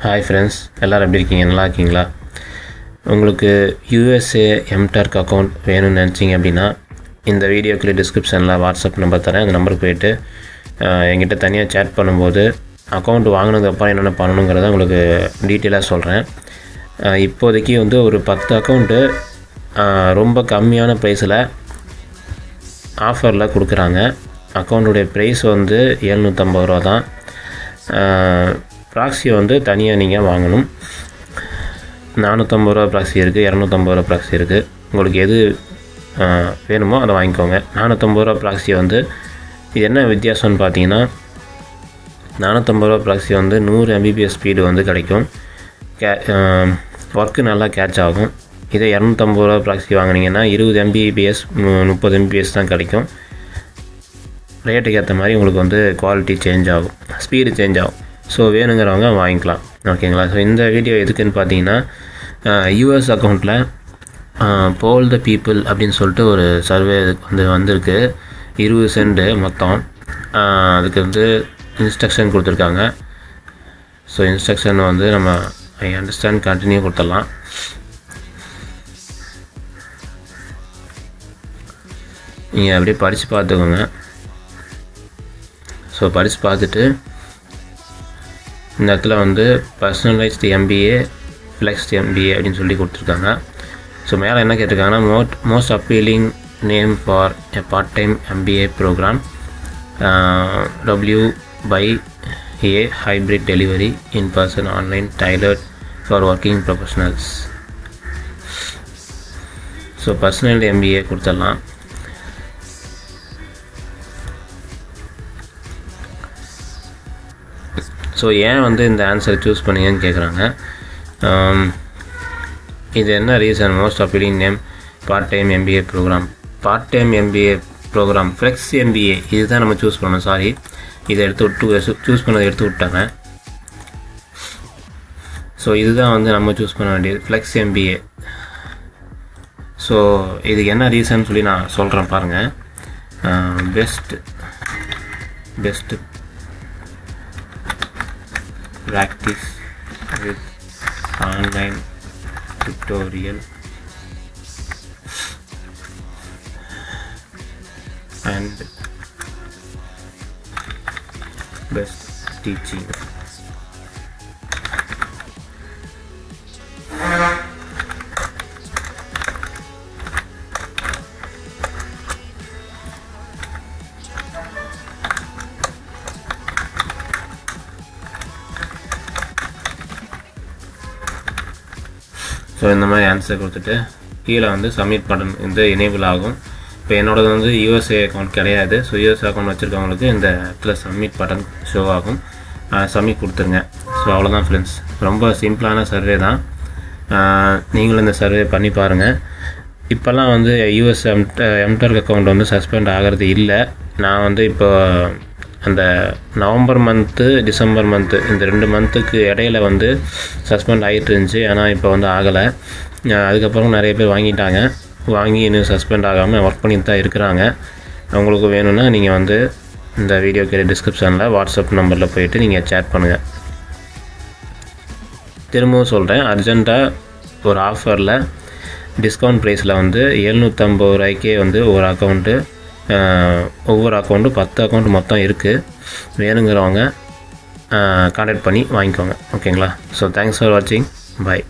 Hi friends, எல்லோரும் எப்படி இருக்கீங்க? நல்லா இருக்கீங்களா? உங்களுக்கு யூஎஸ்ஏ எம்டார்க் அக்கௌண்ட் வேணும்னு நினச்சிங்க அப்படின்னா இந்த வீடியோக்குள்ளே டிஸ்கிரிப்ஷனில் வாட்ஸ்அப் நம்பர் தரேன். அந்த நம்பருக்கு போய்ட்டு என்கிட்ட தனியாக சேட் பண்ணும்போது அக்கௌண்ட் வாங்கினதுக்கப்புறம் என்னென்ன பண்ணணுங்கிறத உங்களுக்கு டீட்டெயிலாக சொல்கிறேன். இப்போதைக்கு வந்து ஒரு 10 அக்கௌண்ட்டு ரொம்ப கம்மியான ப்ரைஸில் ஆஃபரில் கொடுக்குறாங்க. அக்கௌண்ட்டுடைய ப்ரைஸ் வந்து 750 ரூபா தான். ப்ராக்ஸி வந்து தனியாக நீங்கள் வாங்கணும். 450 ரூபா ப்ராக்ஸி இருக்குது, 250 ரூபா ப்ராக்ஸி இருக்குது. உங்களுக்கு எது வேணுமோ அதை வாங்கிக்கோங்க. 450 ரூபா ப்ராக்ஸி வந்து இது என்ன வித்தியாசம்னு பார்த்தீங்கன்னா, 450 ரூபா ப்ராக்ஸி வந்து 100 Mbps ஸ்பீடு வந்து கிடைக்கும். ஒர்க்கு நல்லா கேட்ச் ஆகும். இதே 250 ரூபா ப்ராக்ஸி வாங்கினீங்கன்னா 20 Mbps 30 Mbps தான் கிடைக்கும். ரேட்டுக்கு ஏற்ற மாதிரி உங்களுக்கு வந்து குவாலிட்டி சேஞ்ச் ஆகும், ஸ்பீடு சேஞ்ச் ஆகும். ஸோ வேணுங்கிறவங்க வாங்கிக்கலாம். ஓகேங்களா? ஸோ இந்த வீடியோ எதுக்குன்னு பார்த்தீங்கன்னா, யூஎஸ் அக்கௌண்ட்டில் போல் த பீப்புள் அப்படின்னு சொல்லிட்டு ஒரு சர்வே வந்திருக்கு. 20 சென்ட் மொத்தம். அதுக்கு வந்து இன்ஸ்ட்ரக்ஷன் கொடுத்துருக்காங்க. ஸோ இன்ஸ்ட்ரக்ஷன் வந்து நம்ம ஐ அண்டர்ஸ்டாண்ட் கண்டினியூ கொடுத்துடலாம். நீங்கள் அப்படியே படித்து பார்த்துக்கோங்க. ஸோ படித்து பார்த்துட்டு இந்த இடத்துல வந்து பர்சனலைஸ்டு MBA, ஃப்ளெக்ஸ்டு MBA அப்படின்னு சொல்லி கொடுத்துருக்காங்க. ஸோ மேலே என்ன கேட்டிருக்காங்கன்னா, most appealing name for a part time MBA programme, WA hybrid delivery, in person, online, tailored for working professionals. So personal MBA கொடுத்துடலாம். ஸோ ஏன் வந்து இந்த ஆன்சரை சூஸ் பண்ணீங்கன்னு கேட்குறாங்க. இது என்ன reason? Most appealing name part time MBA programme. Part time MBA programme flex MBA இதுதான் நம்ம சூஸ் பண்ணோம். சாரி, இதை சூஸ் பண்ணதை எடுத்து விட்டாங்க. ஸோ இதுதான் வந்து நம்ம சூஸ் பண்ண வேண்டியது, ஃப்ளெக்ஸ் MBA. ஸோ இதுக்கு என்ன ரீசன் சொல்லி நான் சொல்கிறேன் பாருங்கள். Best practice with online tutorial and best teaching. So இந்த மாதிரி ஆன்சர் கொடுத்துட்டு கீழே வந்து சப்மிட் பட்டன் வந்து எனேபிள் ஆகும். இப்போ என்னோடது வந்து யூஎஸ்ஏ அக்கௌண்ட் கிடையாது. ஸோ யூஎஸ் அக்கௌண்ட் வச்சுருக்கவங்களுக்கு இந்த இடத்துல சப்மிட் பட்டன் ஷோ ஆகும். சப்மிட் கொடுத்துருங்க. ஸோ அவ்வளோதான் ஃப்ரெண்ட்ஸ். ரொம்ப சிம்பிளான சர்வே தான். நீங்களும் இந்த சர்வே பண்ணி பாருங்கள். இப்போல்லாம் வந்து யூஎஸ் எம்டார்க் அக்கௌண்ட் வந்து சஸ்பெண்ட் ஆகிறது இல்லை. நான் வந்து இப்போ அந்த நவம்பர் மந்த்து, டிசம்பர் மந்த்து, இந்த 2 மந்த்துக்கு இடையில வந்து சஸ்பெண்ட் ஆகிட்டு இருந்துச்சு. ஆனால் இப்போ வந்து ஆகலை. அதுக்கப்புறம் நிறைய பேர் வாங்கி இன்னும் சஸ்பெண்ட் ஆகாமல் ஒர்க் பண்ணிட்டு தான் இருக்கிறாங்க. உங்களுக்கு வேணும்னா நீங்கள் வந்து இந்த வீடியோக்கு டிஸ்கிரிப்ஷனில் வாட்ஸ்அப் நம்பரில் போய்ட்டு நீங்கள் சேட் பண்ணுங்கள். திரும்பவும் சொல்கிறேன், அர்ஜெண்ட்டாக ஒரு ஆஃபரில் டிஸ்கவுண்ட் ப்ரைஸில் வந்து 750 ரூபாய்க்கே வந்து ஒவ்வொரு அக்கௌண்ட்டு 10 அக்கௌண்ட் மொத்தம் இருக்குது. வேணுங்கிறவங்க கான்டாக்ட் பண்ணி வாங்கிக்கோங்க. ஓகேங்களா? ஸோ தேங்க்ஸ் ஃபார் வாட்சிங். பாய்.